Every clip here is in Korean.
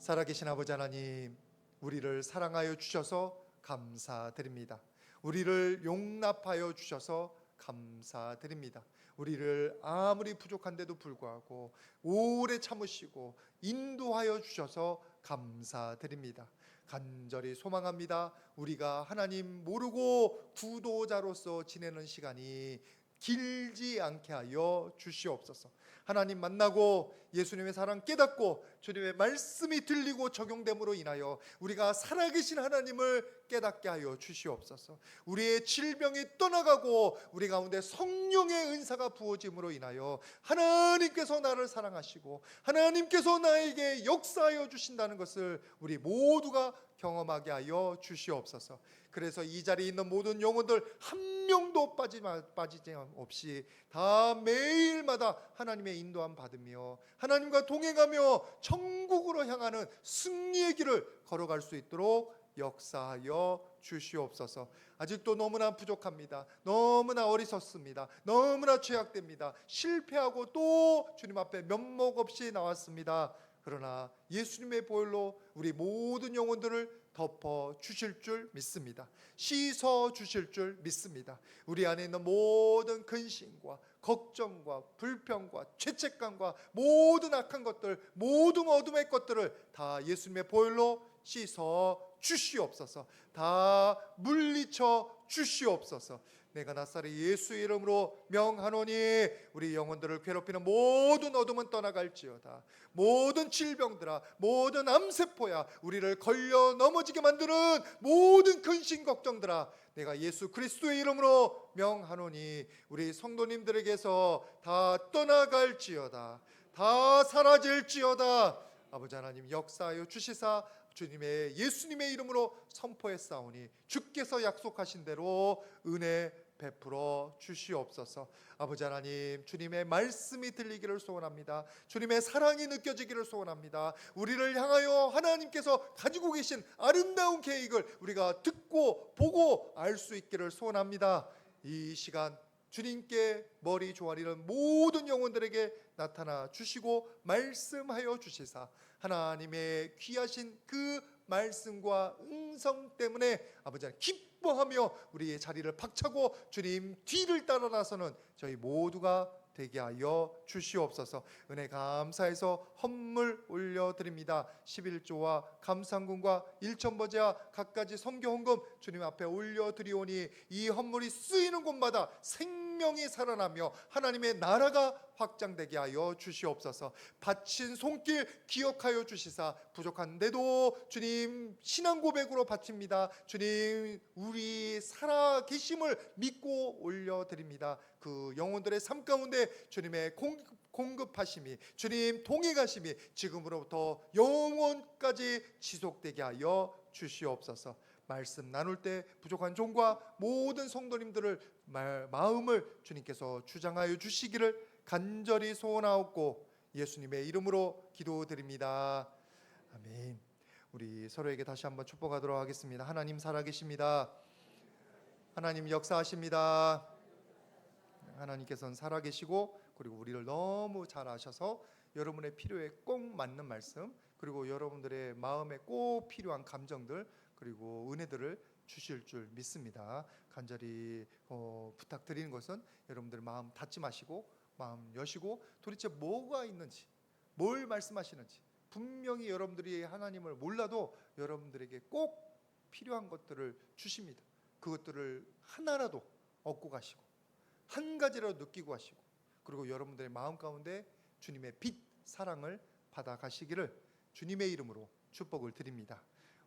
살아계신 아버지 하나님, 우리를 사랑하여 주셔서 감사드립니다. 우리를 용납하여 주셔서 감사드립니다. 우리를 아무리 부족한데도 불구하고 오래 참으시고 인도하여 주셔서 감사드립니다. 간절히 소망합니다. 우리가 하나님 모르고 구도자로서 지내는 시간이 길지 않게 하여 주시옵소서. 하나님 만나고 예수님의 사랑 깨닫고 주님의 말씀이 들리고 적용됨으로 인하여 우리가 살아계신 하나님을 깨닫게 하여 주시옵소서. 우리의 질병이 떠나가고 우리 가운데 성령의 은사가 부어짐으로 인하여 하나님께서 나를 사랑하시고 하나님께서 나에게 역사하여 주신다는 것을 우리 모두가 경험하게 하여 주시옵소서. 그래서 이 자리에 있는 모든 영혼들 한 명도 빠지지 없이 다 매일마다 하나님의 인도함 받으며 하나님과 동행하며 천국으로 향하는 승리의 길을 걸어갈 수 있도록 역사하여 주시옵소서. 아직도 너무나 부족합니다. 너무나 어리석습니다. 너무나 죄악됩니다. 실패하고 또 주님 앞에 면목 없이 나왔습니다. 그러나 예수님의 보혈로 우리 모든 영혼들을 덮어 주실 줄 믿습니다. 씻어 주실 줄 믿습니다. 우리 안에 있는 모든 근심과 걱정과 불평과 죄책감과 모든 악한 것들, 모든 어둠의 것들을 다 예수님의 보혈로 씻어 주시옵소서. 다 물리쳐 주시옵소서. 내가 나사렛 예수의 이름으로 명하노니 우리 영혼들을 괴롭히는 모든 어둠은 떠나갈지어다. 모든 질병들아, 모든 암세포야, 우리를 걸려 넘어지게 만드는 모든 근심 걱정들아, 내가 예수 그리스도의 이름으로 명하노니 우리 성도님들에게서 다 떠나갈지어다. 다 사라질지어다. 아버지 하나님 역사하여 주시사 주님의 예수님의 이름으로 선포했사오니 주께서 약속하신 대로 은혜 베풀어 주시옵소서. 아버지 하나님, 주님의 말씀이 들리기를 소원합니다. 주님의 사랑이 느껴지기를 소원합니다. 우리를 향하여 하나님께서 가지고 계신 아름다운 계획을 우리가 듣고 보고 알 수 있기를 소원합니다. 이 시간 주님께 머리 조아리는 모든 영혼들에게 나타나 주시고 말씀하여 주시사 하나님의 귀하신 그 말씀과 음성 때문에 아버지 하나님 기뻐하며 우리의 자리를 박차고 주님 뒤를 따라 나서는 저희 모두가 되게 하여 주시옵소서. 은혜 감사해서 헌물 올려드립니다. 11조와 감상금과 일천버제와 갖가지 선교 헌금 주님 앞에 올려드리오니 이 헌물이 쓰이는 곳마다 생명이 살아나며 하나님의 나라가 확장되게 하여 주시옵소서. 바친 손길 기억하여 주시사 부족한데도 주님 신앙 고백으로 바칩니다. 주님 우리 살아계심을 믿고 올려드립니다. 그 영혼들의 삶 가운데 주님의 공급하심이 주님 동행하심이 지금으로부터 영원까지 지속되게 하여 주시옵소서. 말씀 나눌 때 부족한 종과 모든 성도님들을 마음을 주님께서 주장하여 주시기를 간절히 소원하옵고 예수님의 이름으로 기도드립니다. 아멘. 우리 서로에게 다시 한번 축복하도록 하겠습니다. 하나님 살아계십니다. 하나님 역사하십니다. 하나님께서는 살아계시고 그리고 우리를 너무 잘 아셔서 여러분의 필요에 꼭 맞는 말씀 그리고 여러분들의 마음에 꼭 필요한 감정들 그리고 은혜들을 주실 줄 믿습니다. 간절히 부탁드리는 것은 여러분들 마음 닫지 마시고 마음 여시고 도대체 뭐가 있는지 뭘 말씀하시는지 분명히 여러분들이 하나님을 몰라도 여러분들에게 꼭 필요한 것들을 주십니다. 그것들을 하나라도 얻고 가시고 한 가지라도 느끼고 하시고 그리고 여러분들의 마음 가운데 주님의 빛 사랑을 받아 가시기를 주님의 이름으로 축복을 드립니다.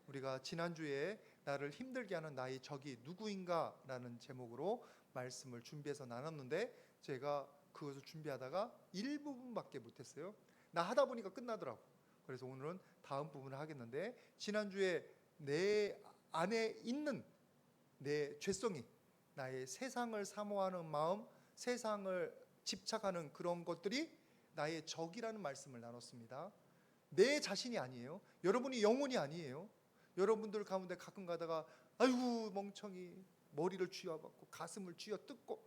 우리가 지난주에 나를 힘들게 하는 나의 적이 누구인가 라는 제목으로 말씀을 준비해서 나눴는데 제가 그것을 준비하다가 일부분밖에 못했어요. 나 하다 보니까 끝나더라고. 그래서 오늘은 다음 부분을 하겠는데 지난주에 내 안에 있는 내 죄성이 나의 세상을 사모하는 마음 세상을 집착하는 그런 것들이 나의 적이라는 말씀을 나눴습니다. 내 자신이 아니에요. 여러분이 영혼이 아니에요. 여러분들 가운데 가끔 가다가 아이고 멍청이 머리를 쥐어박고 가슴을 쥐어뜯고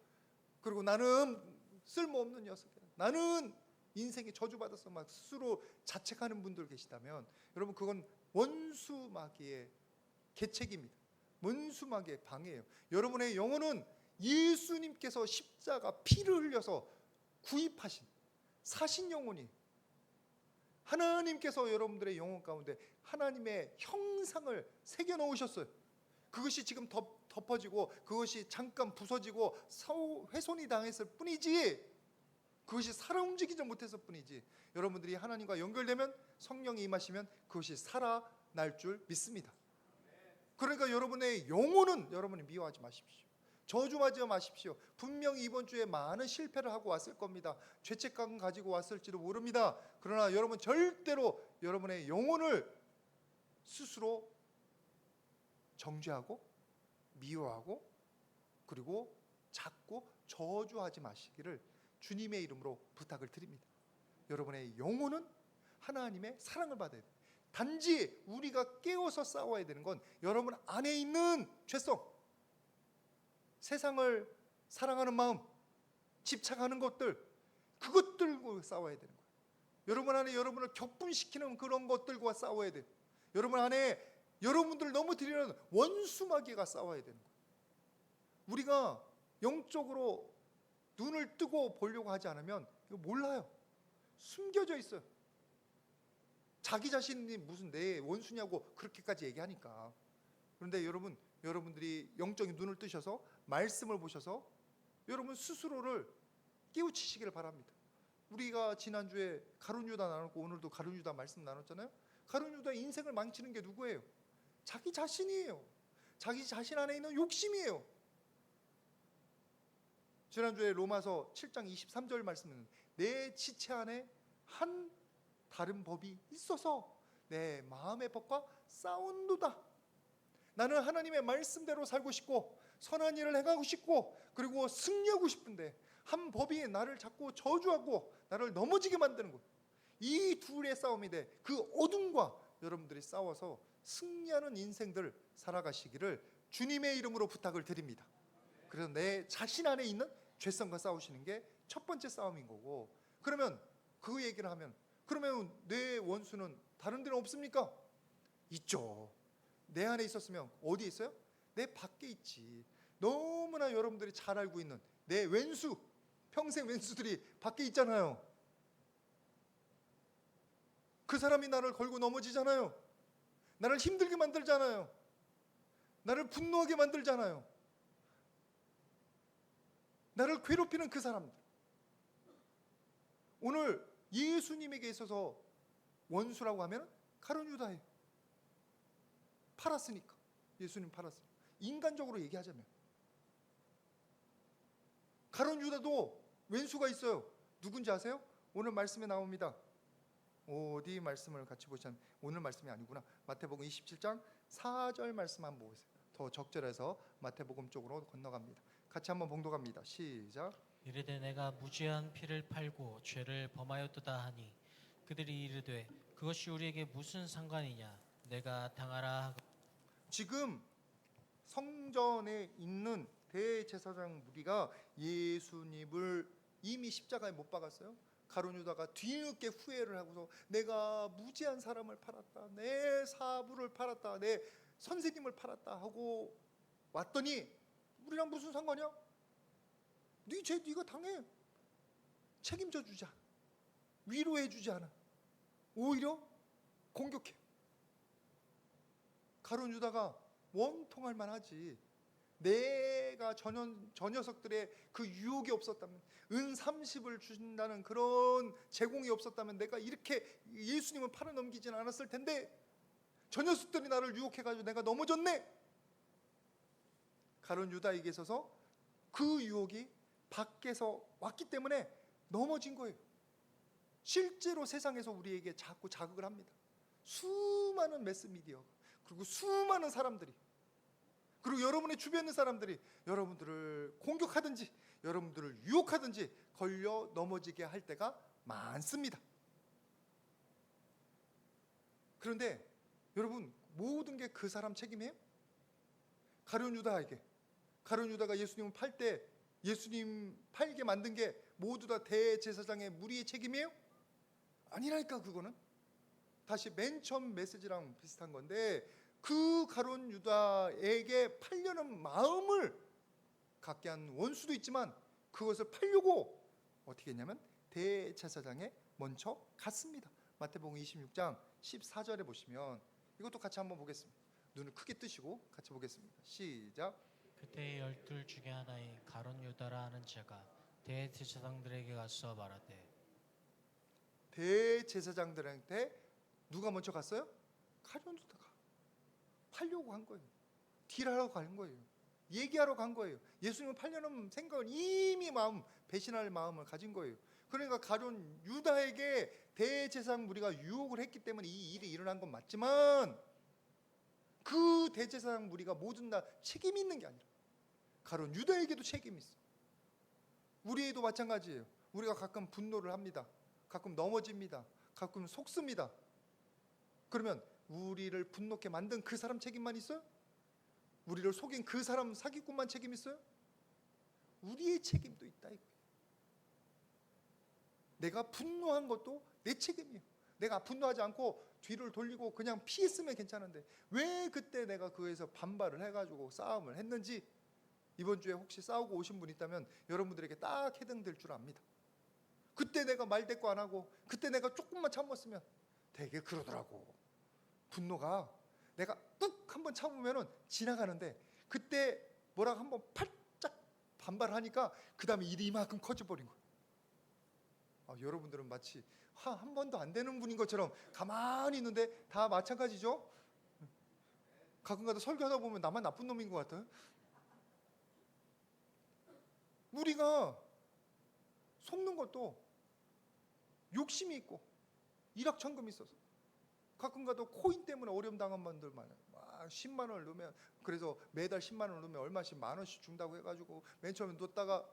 그리고 나는 쓸모없는 녀석이야. 나는 인생에 저주받아서 막 스스로 자책하는 분들 계시다면 여러분 그건 원수 마귀의 계책입니다. 원수 마귀의 방해예요. 여러분의 영혼은 예수님께서 십자가 피를 흘려서 구입하신 사신 영혼이 하나님께서 여러분들의 영혼 가운데 하나님의 형상을 새겨 넣으셨어요. 그것이 지금 덮어지고 그것이 잠깐 부서지고 훼손이 당했을 뿐이지, 그것이 살아 움직이지 못했을 뿐이지, 여러분들이 하나님과 연결되면 성령이 임하시면 그것이 살아날 줄 믿습니다. 그러니까 여러분의 영혼은 여러분이 미워하지 마십시오. 저주하지 마십시오. 분명히 이번 주에 많은 실패를 하고 왔을 겁니다. 죄책감 가지고 왔을지도 모릅니다. 그러나 여러분 절대로 여러분의 영혼을 스스로 정죄하고 미워하고 그리고 자꾸 저주하지 마시기를 주님의 이름으로 부탁을 드립니다. 여러분의 영혼은 하나님의 사랑을 받아야 돼요. 단지 우리가 깨워서 싸워야 되는 건 여러분 안에 있는 죄성, 세상을 사랑하는 마음, 집착하는 것들, 그것들과 싸워야 되는 거예요. 여러분 안에 여러분을 격분시키는 그런 것들과 싸워야 돼요. 여러분 안에 여러분들 넘어뜨리는 원수 마귀가 싸워야 되는 거예요. 우리가 영적으로 눈을 뜨고 보려고 하지 않으면 이거 몰라요. 숨겨져 있어요. 자기 자신이 무슨 내 원수냐고 그렇게까지 얘기하니까. 그런데 여러분들이 영적인 눈을 뜨셔서 말씀을 보셔서 여러분 스스로를 깨우치시기를 바랍니다. 우리가 지난주에 가룟 유다 나눴고 오늘도 가룟 유다 말씀 나눴잖아요. 가룟 유다의 인생을 망치는 게 누구예요? 자기 자신이에요. 자기 자신 안에 있는 욕심이에요. 지난주에 로마서 7장 23절 말씀은 내 지체 안에 한 다른 법이 있어서 내 마음의 법과 싸운도다. 나는 하나님의 말씀대로 살고 싶고 선한 일을 행하고 싶고 그리고 승리하고 싶은데 한 법이 나를 자꾸 저주하고 나를 넘어지게 만드는 거예요. 이 둘의 싸움이 돼. 그 어둠과 여러분들이 싸워서 승리하는 인생들 살아가시기를 주님의 이름으로 부탁을 드립니다. 그래서 내 자신 안에 있는 죄성과 싸우시는 게 첫 번째 싸움인 거고, 그러면 그 얘기를 하면 그러면 내 원수는 다른 데는 없습니까? 있죠. 내 안에 있었으면 어디에 있어요? 내 밖에 있지. 너무나 여러분들이 잘 알고 있는 내 왼수, 평생 왼수들이 밖에 있잖아요. 그 사람이 나를 걸고 넘어지잖아요. 나를 힘들게 만들잖아요. 나를 분노하게 만들잖아요. 나를 괴롭히는 그 사람들. 오늘 예수님에게 있어서 원수라고 하면 가룟 유다예요. 팔았으니까. 예수님 팔았으니까. 인간적으로 얘기하자면 가룟 유다도 왼수가 있어요. 누군지 아세요? 오늘 말씀에 나옵니다. 어디 말씀을 같이 보시면 오늘 말씀이 아니구나. 마태복음 27장 4절 말씀 한번 보세요. 더 적절해서 마태복음 쪽으로 건너갑니다. 같이 한번 봉독합니다. 시작. 이르되 내가 무죄한 피를 팔고 죄를 범하였도다 하니 그들이 이르되 그것이 우리에게 무슨 상관이냐 내가 당하라 하고. 지금 성전에 있는 대제사장 무리가 예수님을 이미 십자가에 못 박았어요. 가룟 유다가 뒤늦게 후회를 하고서 내가 무죄한 사람을 팔았다, 내 사부를 팔았다, 내 선생님을 팔았다 하고 왔더니 우리랑 무슨 상관이야? 네 죄 네가 당해. 책임져 주자. 위로해 주지 않아. 오히려 공격해. 가룟 유다가 원통할 만하지. 내가 저 녀석들의 그 유혹이 없었다면, 은 30을 주신다는 그런 제공이 없었다면 내가 이렇게 예수님을 팔아 넘기진 않았을 텐데 저 녀석들이 나를 유혹해가지고 내가 넘어졌네. 가룟 유다에게 있어서 그 유혹이 밖에서 왔기 때문에 넘어진 거예요. 실제로 세상에서 우리에게 자꾸 자극을 합니다. 수많은 매스미디어 그리고 수많은 사람들이, 그리고 여러분의 주변에 있는 사람들이 여러분들을 공격하든지 여러분들을 유혹하든지 걸려 넘어지게 할 때가 많습니다. 그런데 여러분 모든 게 그 사람 책임이에요? 가룟 유다가 예수님을 팔 때 예수님 팔게 만든 게 모두 다 대제사장의 무리의 책임이에요? 아니라니까. 그거는 다시 맨 처음 메시지랑 비슷한 건데, 그 가룟 유다에게 팔려는 마음을 갖게 한 원수도 있지만 그것을 팔려고 어떻게 했냐면 대제사장에 먼저 갔습니다. 마태복음 26장 14절에 보시면 이것도 같이 한번 보겠습니다. 눈을 크게 뜨시고 같이 보겠습니다. 시작. 그때 12 중에 하나인 가룟 유다라 하는 자가 대제사장들에게 가서 말하되. 대제사장들한테 누가 먼저 갔어요? 가룟 유다가 팔려고 한 거예요. 딜하러 간 거예요. 얘기하러 간 거예요. 예수님을 팔려는 생각을 이미 배신할 마음을 가진 거예요. 그러니까 가룟 유다에게 대제사장 무리가 유혹을 했기 때문에 이 일이 일어난 건 맞지만, 그 대제사장 무리가 모든 다 책임이 있는 게 아니라 가룟 유다에게도 책임이 있어. 우리에도 마찬가지예요. 우리가 가끔 분노를 합니다. 가끔 넘어집니다. 가끔 속습니다. 그러면 우리를 분노케 만든 그 사람 책임만 있어요? 우리를 속인 그 사람 사기꾼만 책임 있어요? 우리의 책임도 있다 이거예요. 내가 분노한 것도 내 책임이에요. 내가 분노하지 않고 뒤를 돌리고 그냥 피했으면 괜찮은데 왜 그때 내가 그에서 반발을 해가지고 싸움을 했는지, 이번 주에 혹시 싸우고 오신 분 있다면 여러분들에게 딱 해당될 줄 압니다. 그때 내가 말대꾸 안 하고 그때 내가 조금만 참았으면 되게 그러더라고. 분노가 내가 뚝 한번 참으면은 지나가는데 그때 뭐라고 한번 팔짝 반발하니까 그 다음에 일이 이만큼 커져버린 거예요. 여러분들은 마치 한 번도 안 되는 분인 것처럼 가만히 있는데 다 마찬가지죠. 가끔가다 설교하다 보면 나만 나쁜 놈인 것 같아요. 우리가 속는 것도 욕심이 있고 일확천금이 있어서 가끔가다 코인 때문에 어려움 당한 분들 많아요. 10만 원을 넣으면, 그래서 매달 10만 원을 넣으면 얼마씩 만 원씩 준다고 해가지고 맨 처음에 넣었다가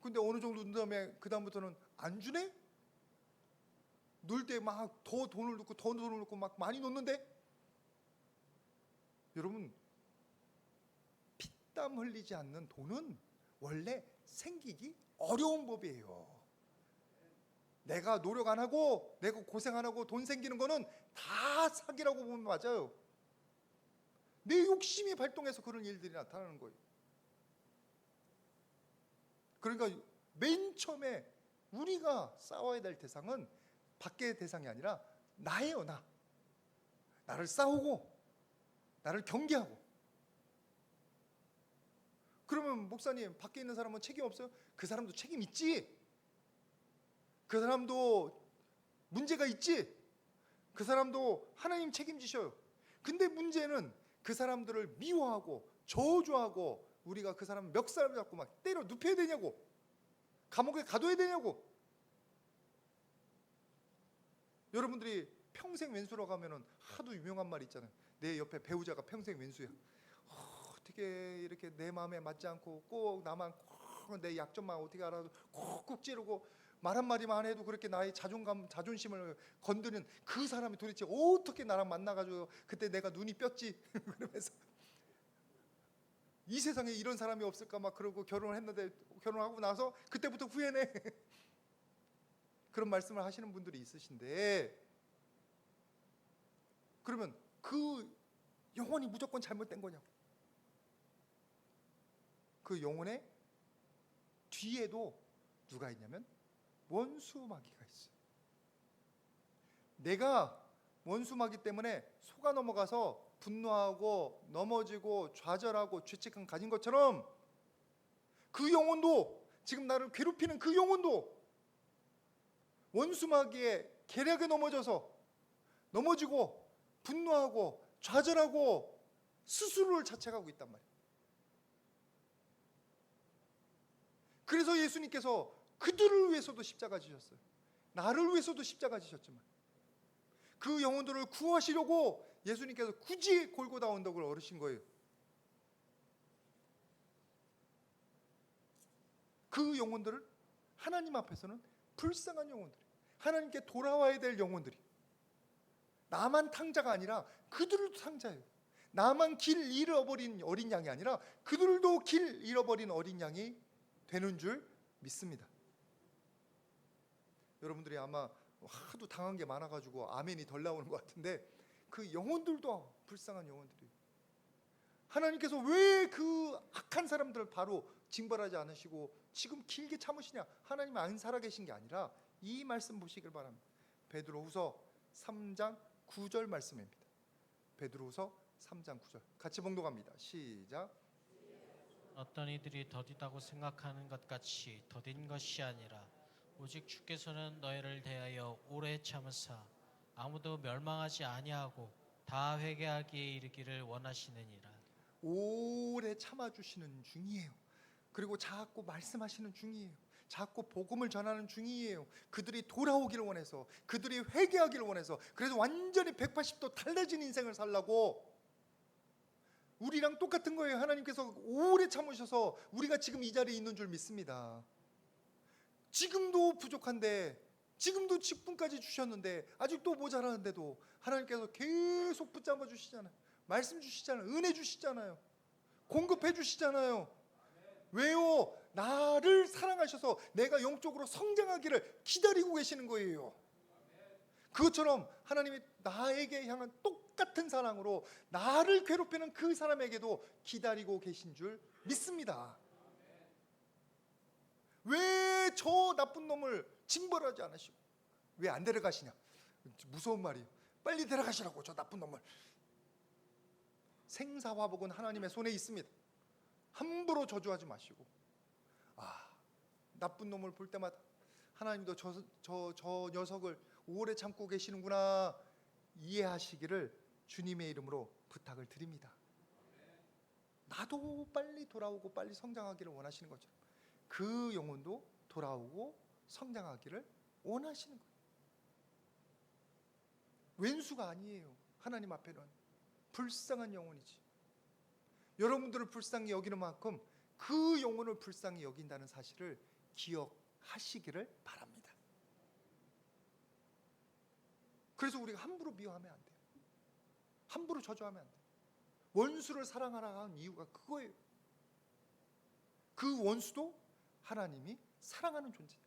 근데 어느 정도 넣은 다음에 그 다음부터는 안 주네? 넣을 때 막 더 돈을 넣고 막 많이 넣는데, 여러분 피땀 흘리지 않는 돈은 원래 생기기 어려운 법이에요. 내가 노력 안 하고 내가 고생 안 하고 돈 생기는 거는 다 사기라고 보면 맞아요. 내 욕심이 발동해서 그런 일들이 나타나는 거예요. 그러니까 맨 처음에 우리가 싸워야 될 대상은 밖의 대상이 아니라 나예요. 나를 싸우고 나를 경계하고. 그러면 목사님, 밖에 있는 사람은 책임 없어요? 그 사람도 책임 있지. 그 사람도 문제가 있지. 그 사람도 하나님 책임지셔요. 근데 문제는 그 사람들을 미워하고 저주하고 우리가 그 사람 멱살 잡고 막 때려 눕혀야 되냐고, 감옥에 가둬야 되냐고. 여러분들이 평생 왼수라고 하면은 하도 유명한 말 있잖아요. 내 옆에 배우자가 평생 왼수야. 어떻게 이렇게 내 마음에 맞지 않고 꼭 나만 꼭 내 약점만 어떻게 알아도 콕콕 찌르고 말 한마디만 해도 그렇게 나의 자존심을 건드는 그 사람이 도대체 어떻게 나랑 만나가지고 그때 내가 눈이 뼈지 그러면서 이 세상에 이런 사람이 없을까 막 그러고 결혼을 했는데 결혼하고 나서 그때부터 후회네 그런 말씀을 하시는 분들이 있으신데, 그러면 그 영혼이 무조건 잘못된 거냐고. 그 영혼의 뒤에도 누가 있냐면 원수마귀가 있어요. 내가 원수마귀 때문에 속아 넘어가서 분노하고 넘어지고 좌절하고 죄책감 가진 것처럼 그 영혼도, 지금 나를 괴롭히는 그 영혼도 원수마귀의 계략에 넘어지고 분노하고 좌절하고 스스로를 자책하고 있단 말이에요. 그래서 예수님께서 그들을 위해서도 십자가 지셨어요. 나를 위해서도 십자가 지셨지만 그 영혼들을 구하시려고 예수님께서 굳이 골고다 언덕을 오르신 거예요. 그 영혼들을 하나님 앞에서는 불쌍한 영혼들이, 하나님께 돌아와야 될 영혼들이, 나만 탕자가 아니라 그들도 탕자예요. 나만 길 잃어버린 어린 양이 아니라 그들도 길 잃어버린 어린 양이 되는 줄 믿습니다. 여러분들이 아마 하도 당한 게 많아가지고 아멘이 덜 나오는 것 같은데, 그 영혼들도 불쌍한 영혼들이, 하나님께서 왜 그 악한 사람들을 바로 징벌하지 않으시고 지금 길게 참으시냐? 하나님이 안 살아계신 게 아니라 이 말씀 보시길 바랍니다. 베드로후서 3장 9절 말씀입니다. 베드로후서 3장 9절 같이 봉독합니다. 시작. 어떤 이들이 더디다고 생각하는 것 같이 더딘 것이 아니라 오직 주께서는 너희를 대하여 오래 참으사 아무도 멸망하지 아니하고 다 회개하기에 이르기를 원하시느니라. 오래 참아주시는 중이에요. 그리고 자꾸 말씀하시는 중이에요. 자꾸 복음을 전하는 중이에요. 그들이 돌아오기를 원해서, 그들이 회개하기를 원해서, 그래서 완전히 180도 달라진 인생을 살라고. 우리랑 똑같은 거예요. 하나님께서 오래 참으셔서 우리가 지금 이 자리에 있는 줄 믿습니다. 지금도 부족한데, 지금도 직분까지 주셨는데, 아직도 모자라는데도 하나님께서 계속 붙잡아 주시잖아요. 말씀 주시잖아요. 은혜 주시잖아요. 공급해 주시잖아요. 왜요? 나를 사랑하셔서 내가 영적으로 성장하기를 기다리고 계시는 거예요. 그것처럼 하나님이 나에게 향한 똑같은 사랑으로 나를 괴롭히는 그 사람에게도 기다리고 계신 줄 믿습니다. 왜 저 나쁜 놈을 징벌하지 않으시고 왜 안 데려가시냐? 무서운 말이에요. 빨리 데려가시라고, 저 나쁜 놈을. 생사화복은 하나님의 손에 있습니다. 함부로 저주하지 마시고, 나쁜 놈을 볼 때마다 하나님도 저 녀석을 오래 참고 계시는구나 이해하시기를 주님의 이름으로 부탁을 드립니다. 나도 빨리 돌아오고 빨리 성장하기를 원하시는 것처럼 그 영혼도 돌아오고 성장하기를 원하시는 거예요. 왼수가 아니에요. 하나님 앞에는 불쌍한 영혼이지. 여러분들을 불쌍히 여기는 만큼 그 영혼을 불쌍히 여긴다는 사실을 기억하시기를 바랍니다. 그래서 우리가 함부로 미워하면 안 돼요. 함부로 저주하면 안 돼요. 원수를 사랑하라 하는 이유가 그거예요. 그 원수도 하나님이 사랑하는 존재예요.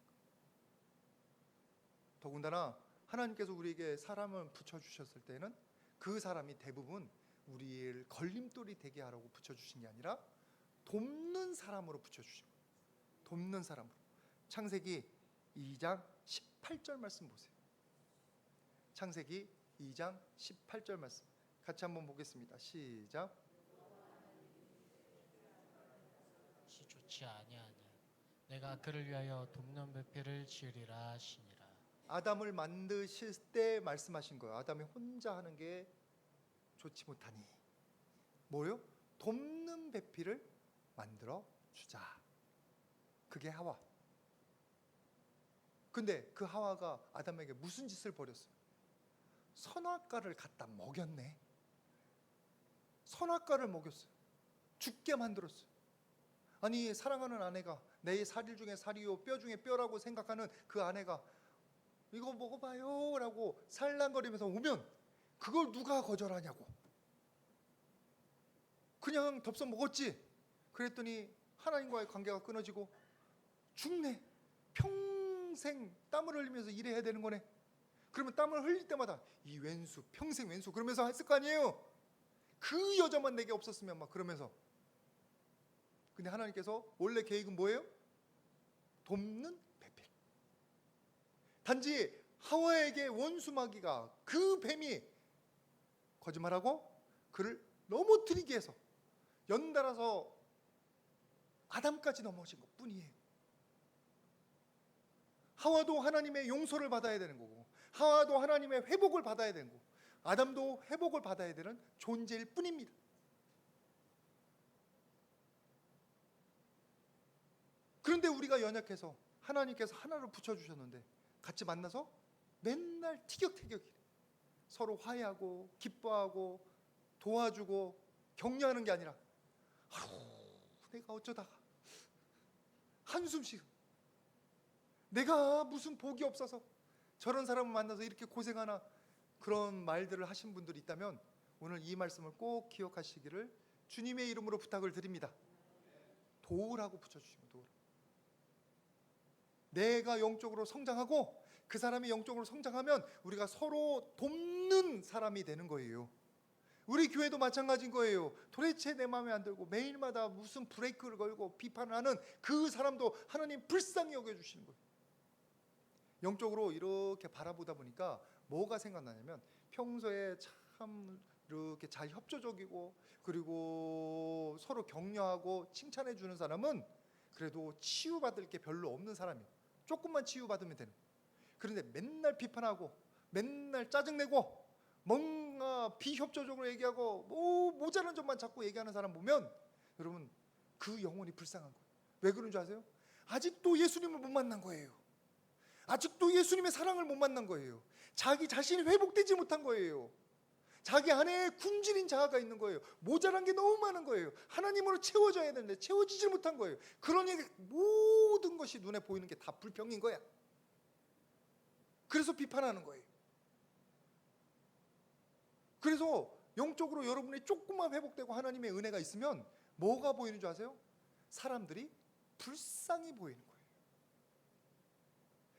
더군다나 하나님께서 우리에게 사람을 붙여주셨을 때는 그 사람이 대부분 우리의 걸림돌이 되게 하라고 붙여주신 게 아니라 돕는 사람으로 붙여주신 거예요. 돕는 사람으로. 창세기 2장 18절 말씀 보세요. 창세기 2장 18절 말씀 같이 한번 보겠습니다. 시작. 시 좋지 아니하니 내가 그를 위하여 돕는 배필을 지으리라 하시니라. 아담을 만드실 때 말씀하신 거예요. 아담이 혼자 하는 게 좋지 못하니 뭐요? 돕는 배필을 만들어 주자. 그게 하와. 근데 그 하와가 아담에게 무슨 짓을 벌였어요? 선악과를 갖다 먹였네. 선악과를 먹였어요. 죽게 만들었어요. 아니, 사랑하는 아내가 내 살일 중에 살이요 뼈 중에 뼈라고 생각하는 그 아내가 이거 먹어봐요 라고 살랑거리면서 오면 그걸 누가 거절하냐고. 그냥 덥석 먹었지. 그랬더니 하나님과의 관계가 끊어지고 죽네. 평생 땀을 흘리면서 일해야 되는 거네. 그러면 땀을 흘릴 때마다 이 왼수, 평생 왼수 그러면서 했을 거 아니에요. 그 여자만 내게 없었으면 막 그러면서. 근데 하나님께서 원래 계획은 뭐예요? 돕는 배필. 단지 하와에게 원수마귀가, 그 뱀이 거짓말하고 그를 넘어뜨리기 위해서 연달아서 아담까지 넘어진 것뿐이에요. 하와도 하나님의 용서를 받아야 되는 거고, 하와도 하나님의 회복을 받아야 되는 거고, 아담도 회복을 받아야 되는 존재일 뿐입니다. 그런데 우리가 연약해서 하나님께서 하나를 붙여주셨는데 같이 만나서 맨날 티격태격이래. 서로 화해하고 기뻐하고 도와주고 격려하는 게 아니라 내가 어쩌다가 한숨씩 내가 무슨 복이 없어서 저런 사람을 만나서 이렇게 고생하나, 그런 말들을 하신 분들이 있다면 오늘 이 말씀을 꼭 기억하시기를 주님의 이름으로 부탁을 드립니다. 도우라고 붙여주시면 도우라. 내가 영적으로 성장하고 그 사람이 영적으로 성장하면 우리가 서로 돕는 사람이 되는 거예요. 우리 교회도 마찬가지인 거예요. 도대체 내 마음에 안 들고 매일마다 무슨 브레이크를 걸고 비판을 하는 그 사람도 하나님 불쌍히 여겨주시는 거예요. 영적으로 이렇게 바라보다 보니까 뭐가 생각나냐면, 평소에 참 이렇게 잘 협조적이고 그리고 서로 격려하고 칭찬해 주는 사람은 그래도 치유받을 게 별로 없는 사람이에요. 조금만 치유받으면 되는 거예요. 그런데 맨날 비판하고 맨날 짜증내고 뭔가 비협조적으로 얘기하고 모자란 점만 자꾸 얘기하는 사람 보면 여러분, 그 영혼이 불쌍한 거예요. 왜 그런 줄 아세요? 아직도 예수님을 못 만난 거예요. 아직도 예수님의 사랑을 못 만난 거예요. 자기 자신이 회복되지 못한 거예요. 자기 안에 굶주린 자아가 있는 거예요. 모자란 게 너무 많은 거예요. 하나님으로 채워져야 되는데 채워지지 못한 거예요. 그러니 모든 것이 눈에 보이는 게 다 불평인 거야. 그래서 비판하는 거예요. 그래서 영적으로 여러분이 조금만 회복되고 하나님의 은혜가 있으면 뭐가 보이는 줄 아세요? 사람들이 불쌍히 보이는 거예요.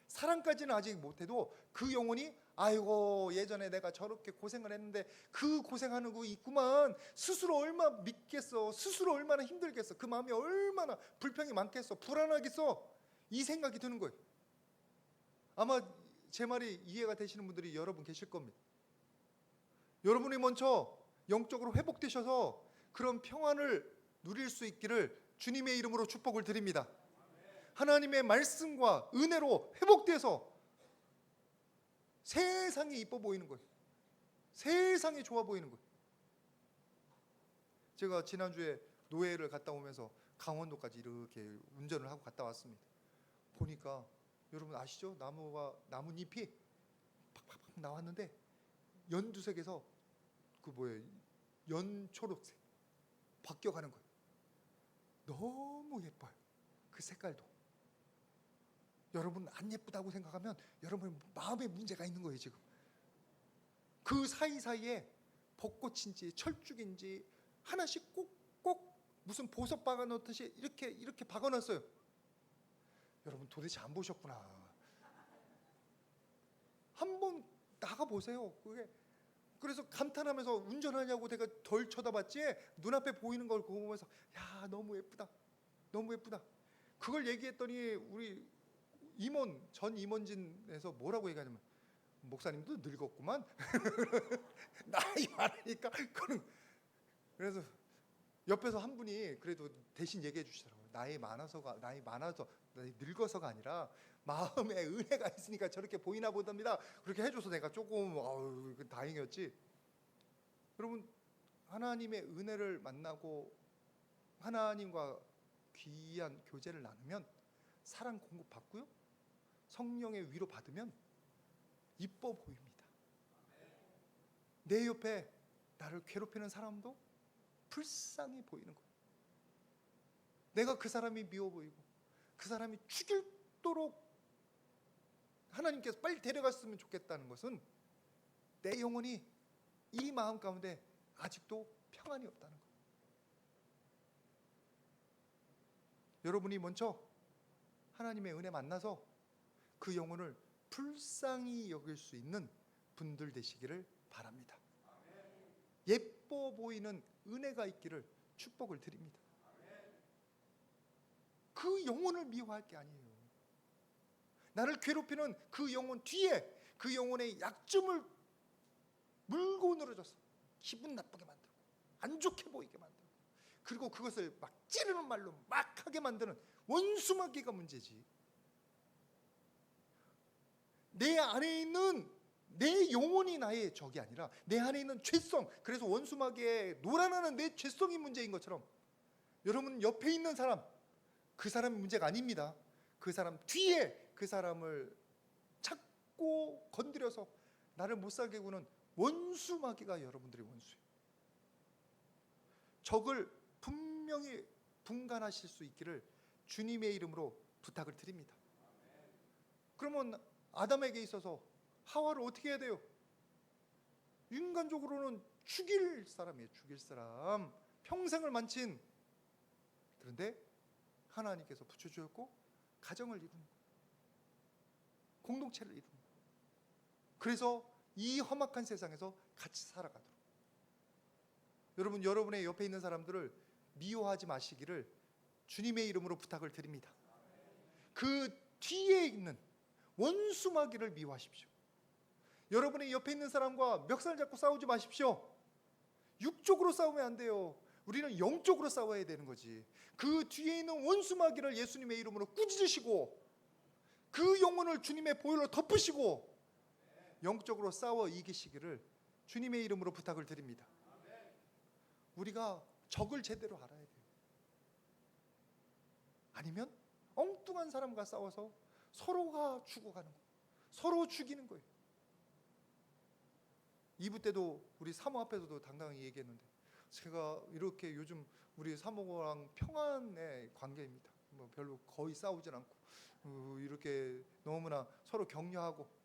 사랑까지는 아직 못해도 그 영혼이, 아이고 예전에 내가 저렇게 고생을 했는데 그 고생하는 거 있구만, 스스로 얼마나 믿겠어, 스스로 얼마나 힘들겠어, 그 마음이 얼마나 불평이 많겠어, 불안하겠어, 이 생각이 드는 거예요. 아마 제 말이 이해가 되시는 분들이 여러분 계실 겁니다. 여러분이 먼저 영적으로 회복되셔서 그런 평안을 누릴 수 있기를 주님의 이름으로 축복을 드립니다. 하나님의 말씀과 은혜로 회복돼서 세상이 이뻐 보이는 거예요. 세상이 좋아 보이는 거예요. 제가 지난주에 노예를 갔다 오면서 강원도까지 이렇게 운전을 하고 갔다 왔습니다. 보니까 여러분 아시죠? 나뭇잎이 팍팍팍 나왔는데 연두색에서 연초록색 바뀌어가는 거예요. 너무 예뻐요. 그 색깔도. 여러분 안 예쁘다고 생각하면 여러분 마음에 문제가 있는 거예요. 지금 그 사이사이에 벚꽃인지 철쭉인지 하나씩 꼭꼭 무슨 보석 박아놓듯이 이렇게 박아놨어요. 여러분 도대체 안 보셨구나. 한번 나가보세요. 그래서 감탄하면서 운전하냐고 내가 덜 쳐다봤지, 눈앞에 보이는 걸 보면서 야 너무 예쁘다, 너무 예쁘다. 그걸 얘기했더니 우리 전 임원진에서 뭐라고 얘기하냐면, 목사님도 늙었구만. 나이 많으니까. 그래서 옆에서 한 분이 그래도 대신 얘기해 주시더라고요. 나이 늙어서가 아니라 마음에 은혜가 있으니까 저렇게 보이나 보답니다. 그렇게 해줘서 내가 조금 다행이었지. 여러분, 하나님의 은혜를 만나고 하나님과 귀한 교제를 나누면 사랑 공급받고요, 성령의 위로 받으면 이뻐 보입니다. 내 옆에 나를 괴롭히는 사람도 불쌍히 보이는 거예요. 내가 그 사람이 미워 보이고 그 사람이 죽일도록 하나님께서 빨리 데려갔으면 좋겠다는 것은 내 영혼이 이 마음 가운데 아직도 평안이 없다는 거예요. 여러분이 먼저 하나님의 은혜 만나서 그 영혼을 불쌍히 여길 수 있는 분들 되시기를 바랍니다. 예뻐 보이는 은혜가 있기를 축복을 드립니다. 그 영혼을 미워할 게 아니에요. 나를 괴롭히는 그 영혼 뒤에 그 영혼의 약점을 물고 늘어져서 기분 나쁘게 만들고 안 좋게 보이게 만들고, 그리고 그것을 막 찌르는 말로 막 하게 만드는 원수마귀가 문제지. 내 안에 있는 내 영혼이 나의 적이 아니라 내 안에 있는 죄성, 그래서 원수마귀에 놀아나는 내 죄성이 문제인 것처럼 여러분 옆에 있는 사람, 그 사람이 문제가 아닙니다. 그 사람 뒤에 그 사람을 찾고 건드려서 나를 못 살게 구는 원수마귀가 여러분들의 원수예요. 적을 분명히 분간하실 수 있기를 주님의 이름으로 부탁을 드립니다. 그러면 아담에게 있어서 하와를 어떻게 해야 돼요? 인간적으로는 죽일 사람이에요. 죽일 사람, 평생을 만친. 그런데 하나님께서 붙여주었고 가정을 이루는 거예요. 공동체를 이루는 거예요. 그래서 이 험악한 세상에서 같이 살아가도록. 여러분, 여러분의 옆에 있는 사람들을 미워하지 마시기를 주님의 이름으로 부탁을 드립니다. 그 뒤에 있는 원수마귀를 미워하십시오. 여러분의 옆에 있는 사람과 멱살 잡고 싸우지 마십시오. 육적으로 싸우면 안 돼요. 우리는 영적으로 싸워야 되는 거지. 그 뒤에 있는 원수마귀를 예수님의 이름으로 꾸짖으시고 그 영혼을 주님의 보혈로 덮으시고 영적으로 싸워 이기시기를 주님의 이름으로 부탁을 드립니다. 우리가 적을 제대로 알아야 돼요. 아니면 엉뚱한 사람과 싸워서 서로가 죽어가는 거예요. 서로 죽이는 거예요. 2부 때도 우리 사모 앞에서도 당당히 얘기했는데, 제가 이렇게 요즘 우리 사모랑 평안의 관계입니다. 뭐 별로 거의 싸우진 않고 이렇게 너무나 서로 격려하고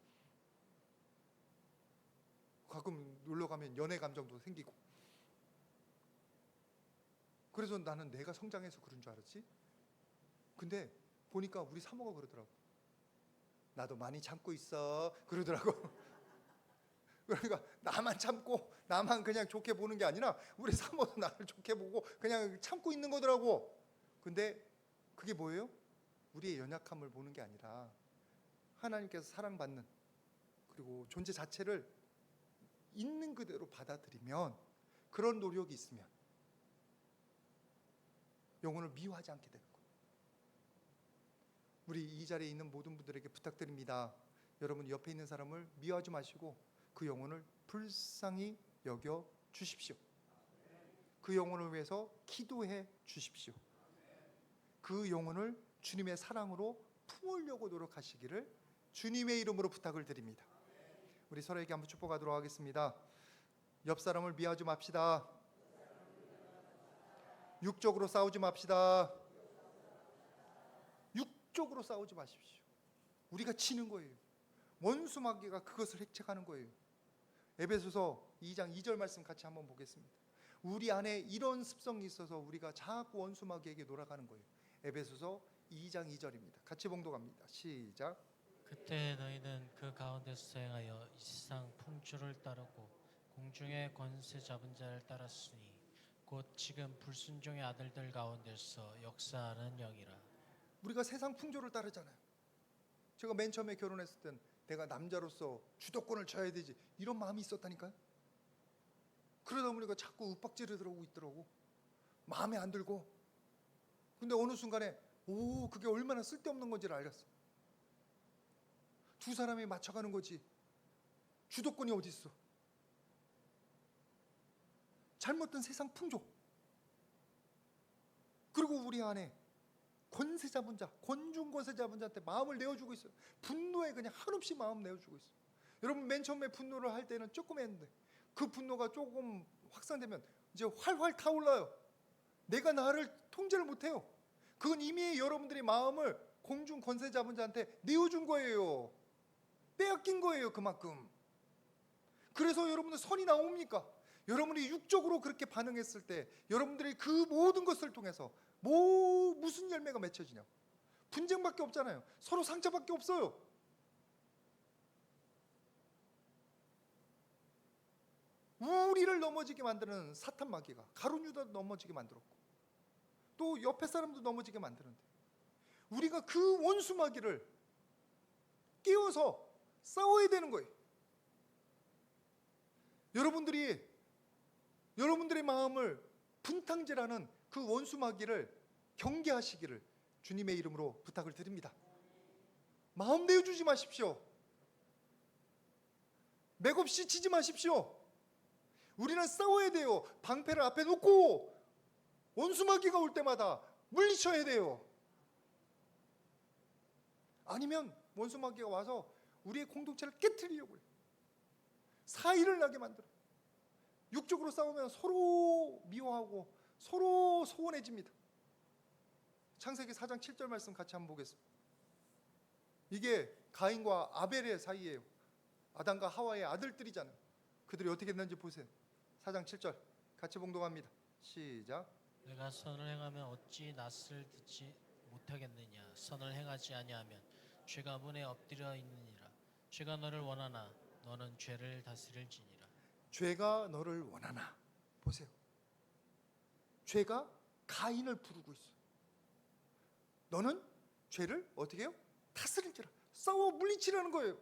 가끔 놀러 가면 연애 감정도 생기고. 그래서 나는 내가 성장해서 그런 줄 알았지. 근데 보니까 우리 사모가 그러더라고. 나도 많이 참고 있어 그러더라고. 그러니까 나만 참고 나만 그냥 좋게 보는 게 아니라 우리 사모도 나를 좋게 보고 그냥 참고 있는 거더라고. 근데 그게 뭐예요? 우리의 연약함을 보는 게 아니라 하나님께서 사랑받는, 그리고 존재 자체를 있는 그대로 받아들이면, 그런 노력이 있으면 영혼을 미워하지 않게 되는 거예요. 우리 이 자리에 있는 모든 분들에게 부탁드립니다. 여러분 옆에 있는 사람을 미워하지 마시고 그 영혼을 불쌍히 여겨 주십시오. 그 영혼을 위해서 기도해 주십시오. 그 영혼을 주님의 사랑으로 품으려고 노력하시기를 주님의 이름으로 부탁을 드립니다. 우리 서로에게 한번 축복하도록 하겠습니다. 옆 사람을 미워하지 맙시다. 육적으로 싸우지 맙시다. 육적으로 싸우지 마십시오. 우리가 치는 거예요. 원수마귀가 그것을 획책하는 거예요. 에베소서 2장 2절 말씀 같이 한번 보겠습니다. 우리 안에 이런 습성이 있어서 우리가 자꾸 원수마귀에게 놀아가는 거예요. 에베소서 2장 2절입니다. 같이 봉독합니다. 시작. 그때 너희는 그 가운데서 행하여 이 세상 풍조를 따르고 공중의 권세 잡은 자를 따랐으니 곧 지금 불순종의 아들들 가운데서 역사하는 영이라. 우리가 세상 풍조를 따르잖아요. 제가 맨 처음에 결혼했을 땐 내가 남자로서 주도권을 져야 되지, 이런 마음이 있었다니까요. 그러다 보니까 자꾸 윽박지르 들어오고 있더라고. 마음에 안 들고. 근데 어느 순간에 그게 얼마나 쓸데없는 건지를 알겠어. 두 사람이 맞춰가는 거지 주도권이 어디 있어. 잘못된 세상 풍조, 그리고 우리 안에 권세 잡은 자, 권중 권세 잡은 자한테 마음을 내어주고 있어요. 분노에 그냥 한없이 마음 내어주고 있어요. 여러분 맨 처음에 분노를 할 때는 조금 했는데 그 분노가 조금 확산되면 이제 활활 타올라요. 내가 나를 통제를 못해요. 그건 이미 여러분들이 마음을 공중 권세 잡은 자한테 내어준 거예요. 빼앗긴 거예요. 그만큼. 그래서 여러분들 선이 나옵니까? 여러분이 육적으로 그렇게 반응했을 때 여러분들이 그 모든 것을 통해서 무슨 열매가 맺혀지냐? 분쟁밖에 없잖아요. 서로 상처밖에 없어요. 우리를 넘어지게 만드는 사탄 마귀가 가룟 유다도 넘어지게 만들었고 또 옆에 사람도 넘어지게 만드는데, 우리가 그 원수 마귀를 깨워서 싸워야 되는 거예요. 여러분들의 마음을 분탕질하는 그 원수 마귀를 경계하시기를 주님의 이름으로 부탁을 드립니다. 마음 내어주지 마십시오. 맥없이 치지 마십시오. 우리는 싸워야 돼요. 방패를 앞에 놓고 원수 마귀가 올 때마다 물리쳐야 돼요. 아니면 원수 마귀가 와서 우리의 공동체를 깨트리려고 해요. 사이를 나게 만들어. 육적으로 싸우면 서로 미워하고 서로 소원해집니다. 창세기 4장 7절 말씀 같이 한번 보겠습니다. 이게 가인과 아벨의 사이예요. 아담과 하와의 아들들이잖아요. 그들이 어떻게 했는지 보세요. 4장 7절 같이 봉독합니다. 시작. 내가 선을 행하면 어찌 낯을 듣지 못하겠느냐? 선을 행하지 아니하면 죄가 문에 엎드려 있느니라. 죄가 너를 원하나 너는 죄를 다스릴지니라. 죄가 너를 원하나? 보세요. 죄가 가인을 부르고 있어. 너는 죄를 어떻게 해요? 다스릴지라. 싸워 물리치라는 거예요.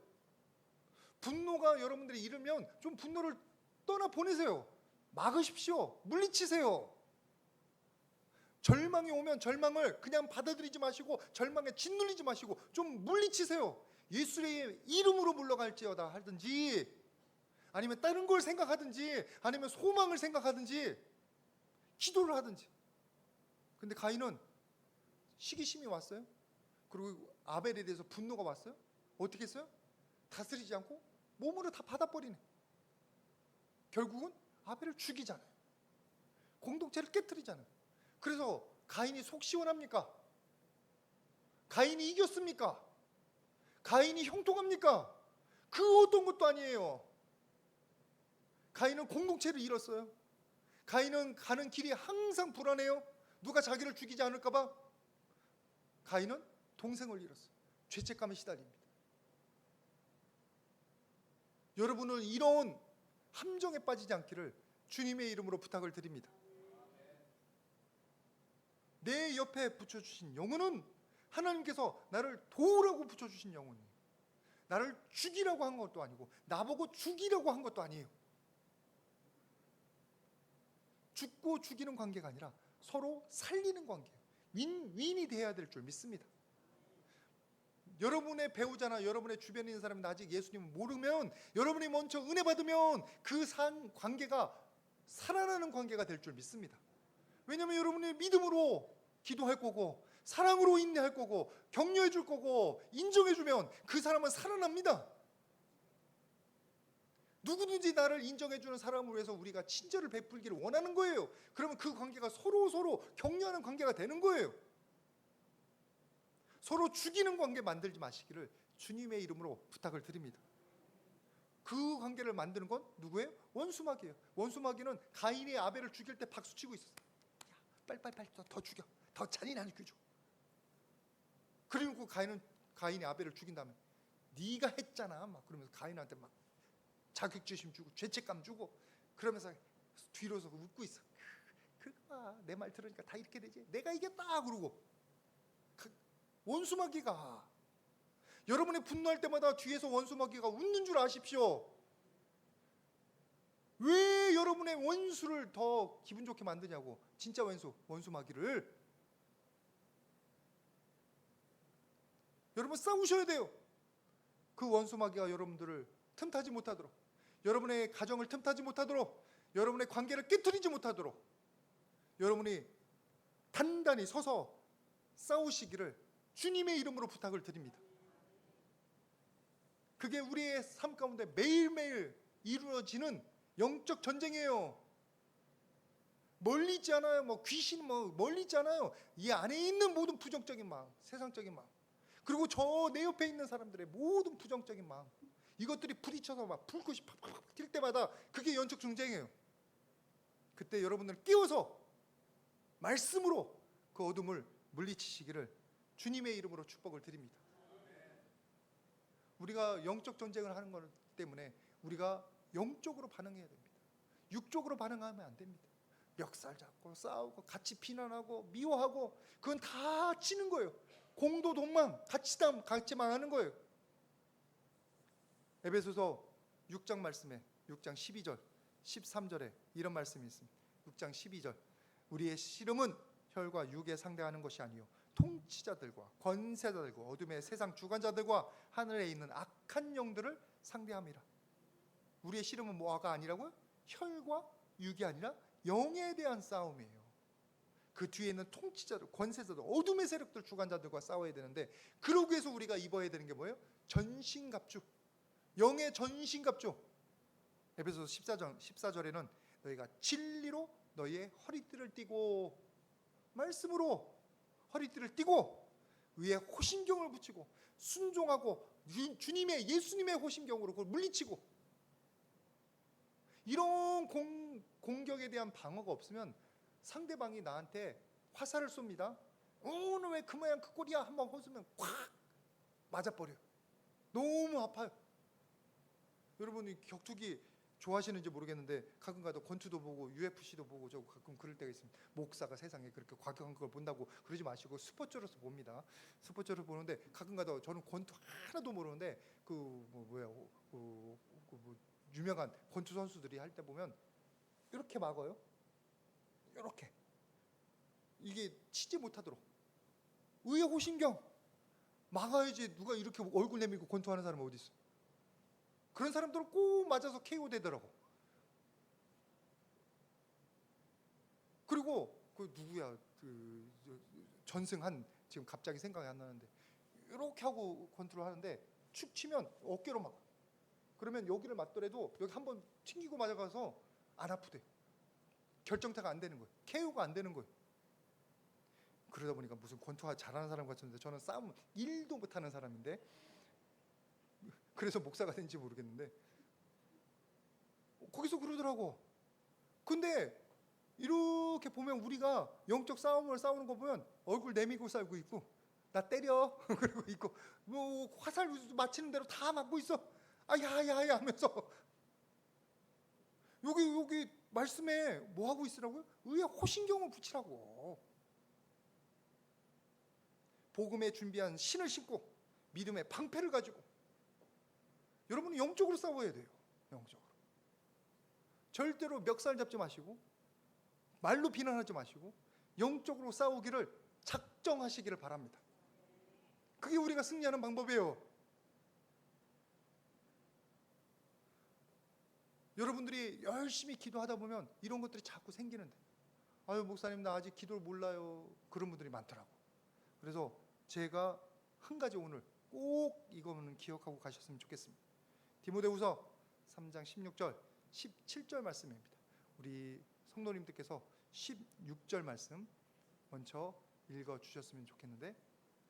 분노가 여러분들이 이르면 좀 분노를 떠나 보내세요. 막으십시오. 물리치세요. 절망이 오면 절망을 그냥 받아들이지 마시고 절망에 짓눌리지 마시고 좀 물리치세요. 예수의 이름으로 물러갈지어다 하든지, 아니면 다른 걸 생각하든지, 아니면 소망을 생각하든지, 기도를 하든지. 근데 가인은 시기심이 왔어요. 그리고 아벨에 대해서 분노가 왔어요. 어떻게 했어요? 다스리지 않고 몸으로 다 받아버리네. 결국은 아벨을 죽이잖아요. 공동체를 깨뜨리잖아요. 그래서 가인이 속 시원합니까? 가인이 이겼습니까? 가인이 형통합니까? 그 어떤 것도 아니에요. 가인은 공동체를 잃었어요. 가인은 가는 길이 항상 불안해요. 누가 자기를 죽이지 않을까 봐. 가인은 동생을 잃었어요. 죄책감에 시달립니다. 여러분은 이런 함정에 빠지지 않기를 주님의 이름으로 부탁을 드립니다. 내 옆에 붙여주신 영혼은 하나님께서 나를 도우라고 붙여주신 영혼이에요. 나를 죽이라고 한 것도 아니고 나보고 죽이라고 한 것도 아니에요. 죽고 죽이는 관계가 아니라 서로 살리는 관계예요. 윈윈이 돼야 될 줄 믿습니다. 여러분의 배우자나 여러분의 주변에 있는 사람이 아직 예수님을 모르면, 여러분이 먼저 은혜 받으면 그 관계가 살아나는 관계가 될 줄 믿습니다. 왜냐하면 여러분이 믿음으로 기도할 거고, 사랑으로 인내할 거고, 격려해 줄 거고, 인정해 주면 그 사람은 살아납니다. 누구든지 나를 인정해 주는 사람을 위해서 우리가 친절을 베풀기를 원하는 거예요. 그러면 그 관계가 서로 격려하는 관계가 되는 거예요. 서로 죽이는 관계 만들지 마시기를 주님의 이름으로 부탁을 드립니다. 그 관계를 만드는 건 누구예요? 원수마귀예요. 원수마귀는 가인이 아벨을 죽일 때 박수치고 있었어요. 야, 빨리 더 죽여. 더 잔인하게 죽여. 그리고 가인이 아벨을 죽인 다음에 네가 했잖아 막 그러면서 가인한테 막 자격지심 주고 죄책감 주고 그러면서 뒤로서 웃고 있어. 그거 내 말 들으니까 다 이렇게 되지. 내가 이겼다 그러고. 원수마귀가 여러분이 분노할 때마다 뒤에서 원수마귀가 웃는 줄 아십시오. 왜 여러분의 원수를 더 기분 좋게 만드냐고. 진짜 원수마귀를. 여러분 싸우셔야 돼요. 그 원수마귀가 여러분들을 틈타지 못하도록, 여러분의 가정을 틈타지 못하도록, 여러분의 관계를 깨뜨리지 못하도록 여러분이 단단히 서서 싸우시기를 주님의 이름으로 부탁을 드립니다. 그게 우리의 삶 가운데 매일매일 이루어지는 영적 전쟁이에요. 멀리 있지 않아요. 귀신 멀리 있지 않아요. 이 안에 있는 모든 부정적인 마음, 세상적인 마음, 그리고 저 내 옆에 있는 사람들의 모든 부정적인 마음, 이것들이 부딪혀서 막 불꽃이 팍팍 튈 때마다 그게 영적 전쟁이에요. 그때 여러분들 깨워서 말씀으로 그 어둠을 물리치시기를 주님의 이름으로 축복을 드립니다. 우리가 영적 전쟁을 하는 것 때문에 우리가 영적으로 반응해야 됩니다. 육적으로 반응하면 안 됩니다. 멱살 잡고 싸우고 같이 비난하고 미워하고 그건 다 치는 거예요. 공도 동망 같이 망하는 거예요. 에베소서 6장 말씀에 6장 12절 13절에 이런 말씀이 있습니다. 6장 12절 우리의 씨름은 혈과 육에 상대하는 것이 아니요 통치자들과 권세자들과 어둠의 세상 주관자들과 하늘에 있는 악한 영들을 상대함이라. 우리의 씨름은 뭐가 아니라고요? 혈과 육이 아니라 영에 대한 싸움이에요. 그 뒤에 있는 통치자들, 권세자들, 어둠의 세력들, 주관자들과 싸워야 되는데, 그러기 위해서 우리가 입어야 되는 게 뭐예요? 전신갑주, 영의 전신갑주. 에베소서 14절에는 너희가 진리로 너희의 허리띠를 띠고, 말씀으로 허리띠를 띠고 위에 호심경을 붙이고 순종하고 주님의 예수님의 호심경으로 그걸 물리치고. 이런 공격에 대한 방어가 없으면 상대방이 나한테 화살을 쏩니다. 오늘 왜 그 모양 그 꼴이야 한번 호수면 콱 맞아버려요. 너무 아파요. 여러분이 격투기 좋아하시는지 모르겠는데 가끔가다 권투도 보고 UFC도 보고 저 가끔 그럴 때가 있습니다. 목사가 세상에 그렇게 과격한 걸 본다고 그러지 마시고 스포츠로서 봅니다. 스포츠로 보는데 가끔가다 저는 권투 하나도 모르는데 유명한 권투 선수들이 할 때 보면 이렇게 막아요. 이렇게 이게 치지 못하도록 의의 호신경 막아야지. 누가 이렇게 얼굴 내밀고 권투하는 사람은 어디 있어? 그런 사람들은 꼭 맞아서 KO 되더라고. 그리고 그 누구야 전승한 지금 갑자기 생각이 안 나는데 이렇게 하고 권투를 하는데 축 치면 어깨로 막 그러면 여기를 맞더라도 여기 한번 튕기고 맞아가서 안 아프대. 결정타가 안 되는 거예요. KO가 안 되는 거예요. 그러다 보니까 무슨 권투가 잘하는 사람 같은데 저는 싸움 1도 못하는 사람인데 그래서 목사가 된지 모르겠는데 거기서 그러더라고. 근데 이렇게 보면 우리가 영적 싸움을 싸우는 거 보면 얼굴 내밀고 싸우고 있고 나 때려 그리고 있고 뭐 화살 맞히는 대로 다 맞고 있어. 아야야야 하면서 여기 말씀에 뭐 하고 있으라고요? 의의 호신경을 붙이라고. 복음에 준비한 신을 신고 믿음의 방패를 가지고 여러분은 영적으로 싸워야 돼요. 영적으로. 절대로 멱살 잡지 마시고 말로 비난하지 마시고 영적으로 싸우기를 작정하시기를 바랍니다. 그게 우리가 승리하는 방법이에요. 여러분들이 열심히 기도하다 보면 이런 것들이 자꾸 생기는데 아유 목사님 나 아직 기도를 몰라요. 그런 분들이 많더라고. 그래서 제가 한 가지 오늘 꼭 이거는 기억하고 가셨으면 좋겠습니다. 디모데후서 3장 16절 17절 말씀입니다. 우리 성도님들께서 16절 말씀 먼저 읽어주셨으면 좋겠는데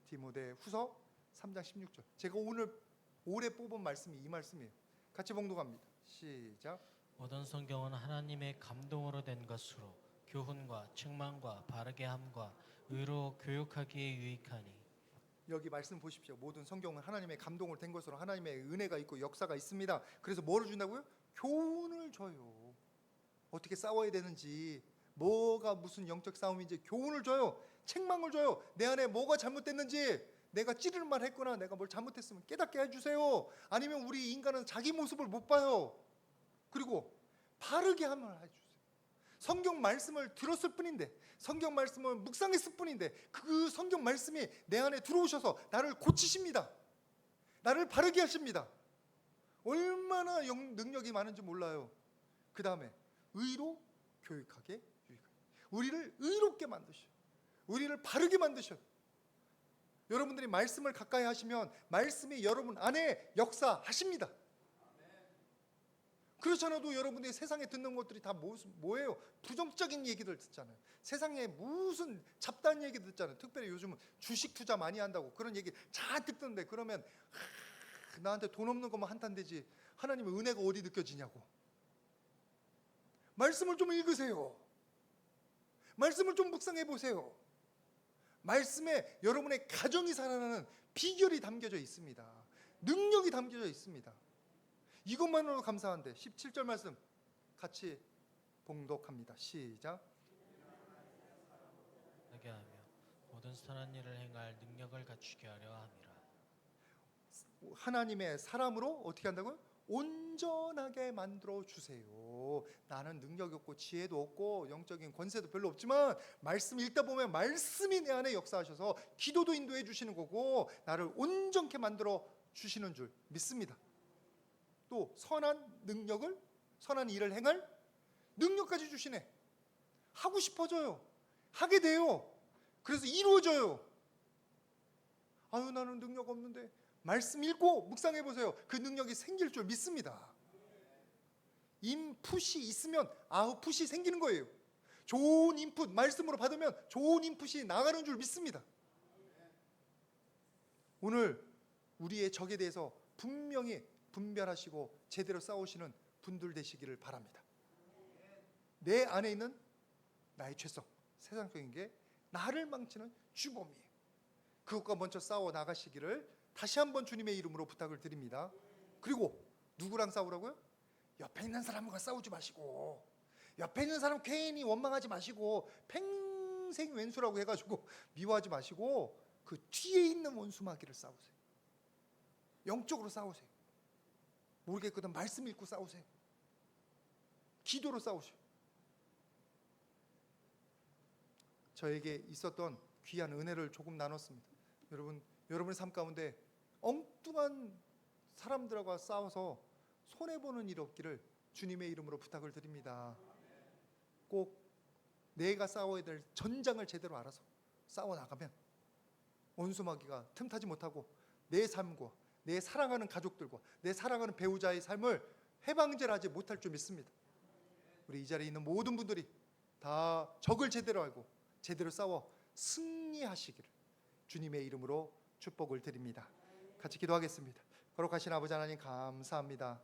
디모데후서 3장 16절 제가 오늘 올해 뽑은 말씀이 이 말씀이에요. 같이 봉독합니다. 시작. 모든 성경은 하나님의 감동으로 된 것으로 교훈과 책망과 바르게 함과 의로 교육하기에 유익하니. 여기 말씀 보십시오. 모든 성경은 하나님의 감동으로 된 것으로 하나님의 은혜가 있고 역사가 있습니다. 그래서 뭐를 준다고요? 교훈을 줘요. 어떻게 싸워야 되는지, 뭐가 무슨 영적 싸움인지 교훈을 줘요. 책망을 줘요. 내 안에 뭐가 잘못됐는지, 내가 찌르는 말 했거나 내가 뭘 잘못했으면 깨닫게 해주세요. 아니면 우리 인간은 자기 모습을 못 봐요. 그리고 바르게 하면 해주세요. 성경 말씀을 들었을 뿐인데, 성경 말씀을 묵상했을 뿐인데 그 성경 말씀이 내 안에 들어오셔서 나를 고치십니다. 나를 바르게 하십니다. 얼마나 능력이 많은지 몰라요. 그 다음에 의로 교육하게 유익하게. 우리를 의롭게 만드셔요. 우리를 바르게 만드셔요. 여러분들이 말씀을 가까이 하시면 말씀이 여러분 안에 역사하십니다. 그렇지 않아도 여러분들이 세상에 듣는 것들이 다 뭐예요? 부정적인 얘기들 듣잖아요. 세상에 무슨 잡다한 얘기 듣잖아요. 특별히 요즘은 주식 투자 많이 한다고 그런 얘기 잔뜩 듣는데 그러면 나한테 돈 없는 것만 한탄되지 하나님의 은혜가 어디 느껴지냐고. 말씀을 좀 읽으세요. 말씀을 좀 묵상해 보세요. 말씀에 여러분의 가정이 살아나는 비결이 담겨져 있습니다. 능력이 담겨져 있습니다. 이것만으로도 감사한데 17절 말씀 같이 봉독합니다. 시작. 하게 하며 모든 선한 일을 행할 능력을 갖추게 하려 함이라. 하나님의 사람으로 어떻게 한다고요? 온전하게 만들어 주세요. 나는 능력이 없고 지혜도 없고 영적인 권세도 별로 없지만 말씀 읽다 보면 말씀이 내 안에 역사하셔서 기도도 인도해 주시는 거고 나를 온전케 만들어 주시는 줄 믿습니다. 또 선한 능력을 선한 일을 행할 능력까지 주시네. 하고 싶어져요. 하게 돼요. 그래서 이루어져요. 아유 나는 능력 없는데 말씀 읽고 묵상해 보세요. 그 능력이 생길 줄 믿습니다. 인풋이 있으면 아웃풋이 생기는 거예요. 좋은 인풋 말씀으로 받으면 좋은 인풋이 나가는 줄 믿습니다. 오늘 우리의 적에 대해서 분명히 분별하시고 제대로 싸우시는 분들 되시기를 바랍니다. 내 안에 있는 나의 죄성, 세상적인 게 나를 망치는 주범이에요. 그것과 먼저 싸워 나가시기를 다시 한번 주님의 이름으로 부탁을 드립니다. 그리고 누구랑 싸우라고요? 옆에 있는 사람과 싸우지 마시고, 옆에 있는 사람 괜히 원망하지 마시고, 평생 왼수라고 해가지고 미워하지 마시고, 그 뒤에 있는 원수마귀를 싸우세요. 영적으로 싸우세요. 모르겠거든 말씀 읽고 싸우세요. 기도로 싸우세요. 저에게 있었던 귀한 은혜를 조금 나눴습니다. 여러분의 삶 가운데 엉뚱한 사람들과 싸워서 손해보는 일 없기를 주님의 이름으로 부탁을 드립니다. 꼭 내가 싸워야 될 전장을 제대로 알아서 싸워나가면 원수마귀가 틈타지 못하고 내 삶과 내 사랑하는 가족들과 내 사랑하는 배우자의 삶을 해방질하지 못할 줄 믿습니다. 우리 이 자리에 있는 모든 분들이 다 적을 제대로 알고 제대로 싸워 승리하시기를 주님의 이름으로 축복을 드립니다. 같이 기도하겠습니다. 거룩하신 아버지 하나님 감사합니다.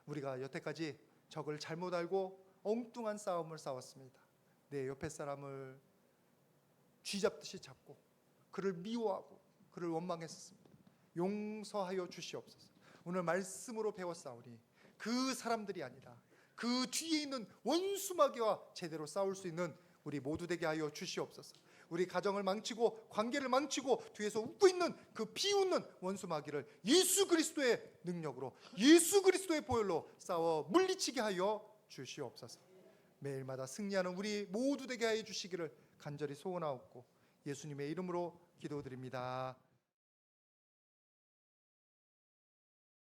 우리가 여태까지 적을 잘못 알고 엉뚱한 싸움을 싸웠습니다. 내 옆에 사람을 쥐잡듯이 잡고 그를 미워하고 그를 원망했었습니다. 용서하여 주시옵소서. 오늘 말씀으로 배웠사오니 그 사람들이 아니라 그 뒤에 있는 원수마귀와 제대로 싸울 수 있는 우리 모두 되게 하여 주시옵소서. 우리 가정을 망치고 관계를 망치고 뒤에서 웃고 있는 그 비웃는 원수마귀를 예수 그리스도의 능력으로 예수 그리스도의 보혈로 싸워 물리치게 하여 주시옵소서. 매일마다 승리하는 우리 모두 되게 하여 주시기를 간절히 소원하옵고 예수님의 이름으로 기도드립니다.